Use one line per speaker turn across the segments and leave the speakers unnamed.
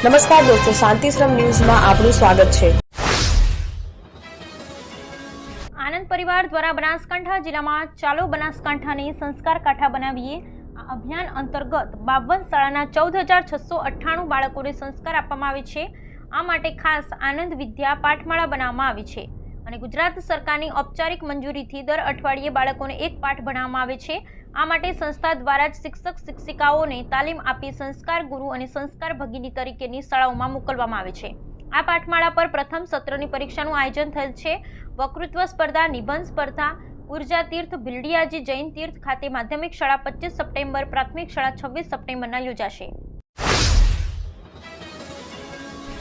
નમસ્કાર દોસ્તો, શાંતિશ્રમ ન્યૂઝમાં આપનું સ્વાગત છે।
આનંદ પરિવાર દ્વારા બનાસકાંઠા જિલ્લામાં ચાલો બનાસકાંઠાની સંસ્કાર કાંઠા બનાવીએ આ અભિયાન અંતર્ગત 52 શાળાના 14,698 બાળકોને સંસ્કાર આપવામાં આવે છે। આ માટે ખાસ આનંદ વિદ્યા પાઠમાળા બનાવવામાં આવી છે અને ગુજરાત સરકારની ઔપચારિક મંજૂરીથી દર અઠવાડિયે બાળકોને એક પાઠ ભણાવવામાં આવે છે। આ માટે સંસ્થા દ્વારા જ શિક્ષક શિક્ષિકાઓને તાલીમ આપી સંસ્કાર ગુરુ અને સંસ્કાર ભગિની તરીકેની શાળાઓમાં મોકલવામાં આવે છે। આ પાઠમાળા પર પ્રથમ સત્રની પરીક્ષાનું આયોજન થયેલ છે। વક્તૃત્વ સ્પર્ધા, નિબંધ સ્પર્ધા ઉર્જા તીર્થ ભીલડિયાજી જૈન તીર્થ ખાતે માધ્યમિક શાળા 25 સપ્ટેમ્બર, પ્રાથમિક શાળા 26 સપ્ટેમ્બરના યોજાશે।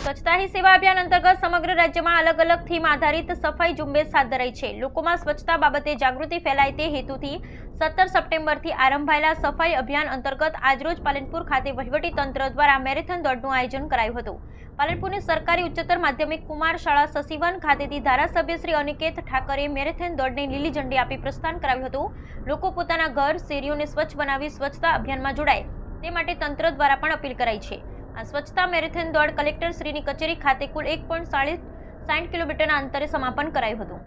સ્વચ્છતા હી સેવા અભિયાન અંતર્ગત સમગ્ર રાજ્યમાં અલગ અલગ થીમ આધારિત સફાઈ ઝુંબેશ હાથ ધરાઈ છે। લોકોમાં સ્વચ્છતા બાબતે જાગૃતિ ફેલાય તે હેતુથી 17 સપ્ટેમ્બરથી આરંભાયેલા સફાઈ અભિયાન અંતર્ગત આજરોજ પાલનપુર ખાતે વહીવટી તંત્ર દ્વારા મેરેથોન દોડનું આયોજન કરાયું હતું। પાલનપુરની સરકારી ઉચ્ચતર માધ્યમિક કુમાર શાળા સસીવન ખાતેથી ધારાસભ્ય શ્રી અનિકેત ઠાકરે મેરેથોન દોડને લીલી ઝંડી આપી પ્રસ્થાન કરાવ્યું હતું। લોકો પોતાના ઘર, શેરીઓને સ્વચ્છ બનાવી સ્વચ્છતા અભિયાનમાં જોડાય તે માટે તંત્ર દ્વારા પણ અપીલ કરાઈ છે। આ સ્વચ્છતા મેરેથોન દોડ કલેક્ટર શ્રીની કચેરી ખાતે કુલ 1.60 કિલોમીટરના અંતરે સમાપન કરાયું હતું।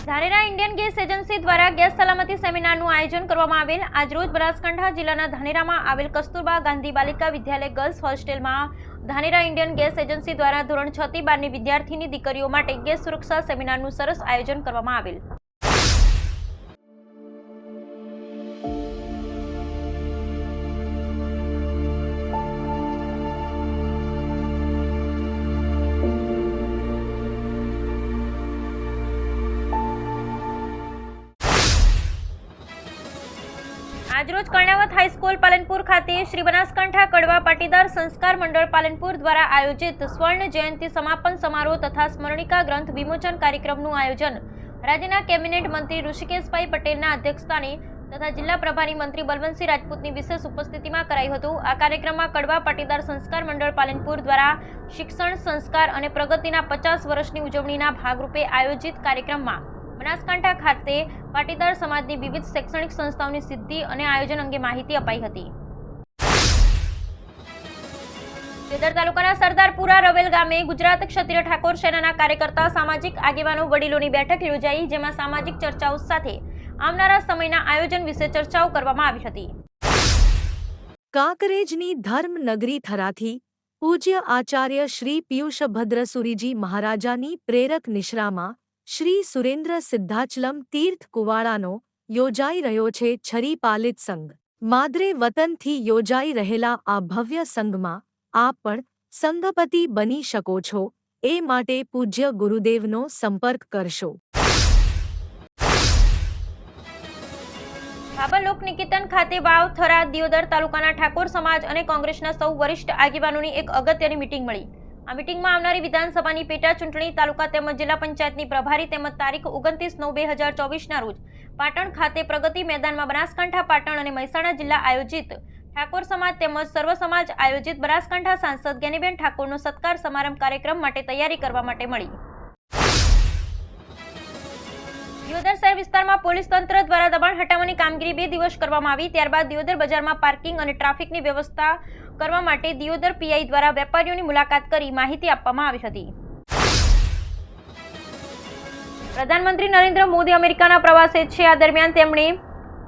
ધાનેરા ઇન્ડિયન ગેસ એજન્સી દ્વારા ગેસ સલામતી સેમિનારનું આયોજન કરવામાં આવેલ। આજરોજ બનાસકાંઠા જિલ્લાના ધાનેરામાં આવેલ કસ્તુરબા ગાંધી બાલિકા વિદ્યાલય ગર્લ્સ હોસ્ટેલમાં ધાનેરા ઇન્ડિયન ગેસ એજન્સી દ્વારા ધોરણ 6 થી 12ની વિદ્યાર્થીની દીકરીઓ માટે ગેસ સુરક્ષા સેમિનારનું સરસ આયોજન કરવામાં આવેલ। આજરોજ કર્ણાવત હાઈસ્કૂલ પાલનપુર ખાતે શ્રી બનાસકાંઠા કડવા પાટીદાર સંસ્કાર મંડળ પાલનપુર દ્વારા આયોજિત સ્વર્ણ જયંતિ સમાપન સમારોહ તથા સ્મરણિકા ગ્રંથ વિમોચન કાર્યક્રમનું આયોજન રાજ્યના કેબિનેટ મંત્રી ઋષિકેશભાઈ પટેલના અધ્યક્ષસ્થાને તથા જિલ્લા પ્રભારી મંત્રી બલવંતસિંહ રાજપૂતની વિશેષ ઉપસ્થિતિમાં કરાયું હતું। આ કાર્યક્રમમાં કડવા પાટીદાર સંસ્કાર મંડળ પાલનપુર દ્વારા શિક્ષણ, સંસ્કાર અને પ્રગતિના 50 વર્ષની ઉજવણીના ભાગરૂપે આયોજિત કાર્યક્રમમાં બનાસકાંઠા ખાતે પાટીદાર સમાજની વિવિધ શૈક્ષણિક સંસ્થાઓની સિદ્ધિ અને આયોજન અંગે માહિતી અપાઈ હતી। દેદર તાલુકાના સરદારપુરા રવેલ ગામે ગુજરાત ક્ષત્રિય ઠાકોર સેનાના કાર્યકર્તા, સામાજિક આગેવાનો, વડીલોની બેઠક યોજાઈ, જેમાં સામાજિક ચર્ચાઓ સાથે આવનારા સમયના આયોજન વિશે ચર્ચાઓ કરવામાં આવી હતી।
કાંકરેજની ધર્મનગરી થરાથી પૂજ્ય આચાર્ય શ્રી પિયુષભદ્રસુરીજી મહારાજાની પ્રેરક નિશ્રામાં શ્રી સુરેન્દ્ર સિદ્ધાચલમ તીર્થ કુવાડાનો યોજાઈ રહ્યો છે છરી પાલિત સંઘ। માદરે વતનથી યોજાઈ રહેલા આ ભવ્ય સંઘમાં આપ પણ સંઘપતિ બની શકો છો, એ માટે પૂજ્ય ગુરુદેવનો સંપર્ક કરશો।
બાબર લોક નિકેતન ખાતે વાવ, થરા, દિયોદર તાલુકાના ઠાકોર સમાજ અને કોંગ્રેસના સૌ વરિષ્ઠ આગેવાનોની એક અગત્યની મીટિંગ મળી। આ મીટિંગમાં આવનારી વિધાનસભાની પેટા ચૂંટણી, તાલુકા તેમજ જિલ્લા પંચાયતની પ્રભારી તેમજ તારીખ 29/9/2024ના રોજ પાટણ ખાતે પ્રગતિ મેદાનમાં બનાસકાંઠા, પાટણ અને મહેસાણા જિલ્લા આયોજિત ઠાકોર સમાજ તેમજ સર્વ સમાજ આયોજિત બનાસકાંઠા સાંસદ જ્ઞાનીબેન ઠાકોરનો સત્કાર સમારંભ કાર્યક્રમ માટે તૈયારી કરવા માટે મળી। દિયોદર શહેર વિસ્તારમાં પોલીસ તંત્ર દ્વારા દબાણ હટાવવાની કામગીરી 2 દિવસ કરવામાં આવી। ત્યારબાદ દિયોદર બજારમાં પાર્કિંગ અને ટ્રાફિકની વ્યવસ્થા કરવા માટે દિયોદર પીઆઈ દ્વારા વેપારીઓની મુલાકાત કરી માહિતી આપવામાં આવી હતી। પ્રધાનમંત્રી નરેન્દ્ર મોદી અમેરિકાના પ્રવાસે છે। આ દરમિયાન તેમણે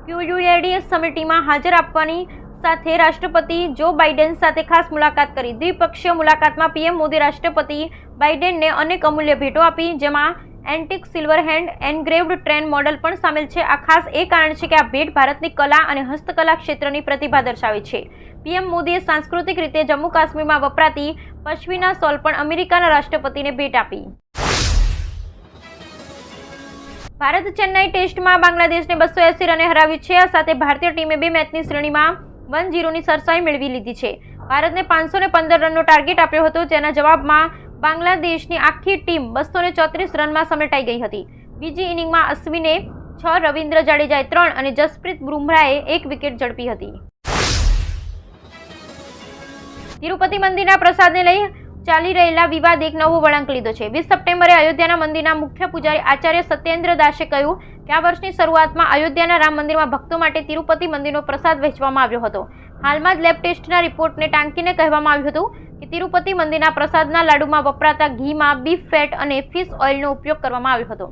QUAD સમિટીમાં હાજર આપવાની સાથે રાષ્ટ્રપતિ જો બાઇડેન સાથે ખાસ મુલાકાત કરી। દ્વિપક્ષીય મુલાકાતમાં પીએમ મોદી રાષ્ટ્રપતિ બાઇડેનને અનેક અમૂલ્ય ભેટો આપી, જેમાં antique silver hand engraved train model પણ સામેલ છે। આ ખાસ એ કારણ છે કે આ ભેટ ભારતની કલા અને હસ્તકલા ક્ષેત્રની પ્રતિભા દર્શાવે છે। પીએમ મોદીએ સાંસ્કૃતિક રીતે જમ્મુ કાશ્મીરમાં વપરાતી પશ્મિના સોલ પણ અમેરિકાના રાષ્ટ્રપતિને ભેટ આપી। ભારત ચેન્નાઈ ટેસ્ટમાં બાંગ્લાદેશને 280 રને હરાવ્યું છે। આ સાથે ભારતીય ટીમે 2 મેચની શ્રેણીમાં 1-0ની સરસાઈ મેળવી લીધી છે। ભારતને 515 રનનો ટાર્ગેટ આપ્યો હતો, જેના જવાબમાં બાંગ્લાદેશની આખી ટીમ 234 રનમાં સમેટાઈ ગઈ હતી। બીજી ઇનિંગમાં અશ્વિને 6, રવિન્દ્ર જાડેજાએ 3 અને જસપ્રીત બુમરાહે 1 વિકેટ ઝડપી હતી। તિરુપતિ મંદિરના પ્રસાદને લઈ ચાલી રહેલા વિવાદ એક નવો વળાંક લીધો છે। 20 સપ્ટેમ્બરે અયોધ્યાના મંદિરના મુખ્ય પૂજારી આચાર્ય સત્યેન્દ્ર દાસે કહ્યું કે આ વર્ષની શરૂઆતમાં અયોધ્યાના રામ મંદિરમાં ભક્તો માટે તિરુપતિ મંદિરનો પ્રસાદ વહેંચવામાં આવ્યો હતો. હાલમાં જ લેબ ટેસ્ટના રિપોર્ટને ટાંકીને કહેવામાં આવ્યું હતું કે તિરુપતિ મંદિરના પ્રસાદના લાડુમાં વપરાતા ઘીમાં બીફ ફેટ અને ફિશ ઓઇલનો ઉપયોગ કરવામાં આવ્યો હતો.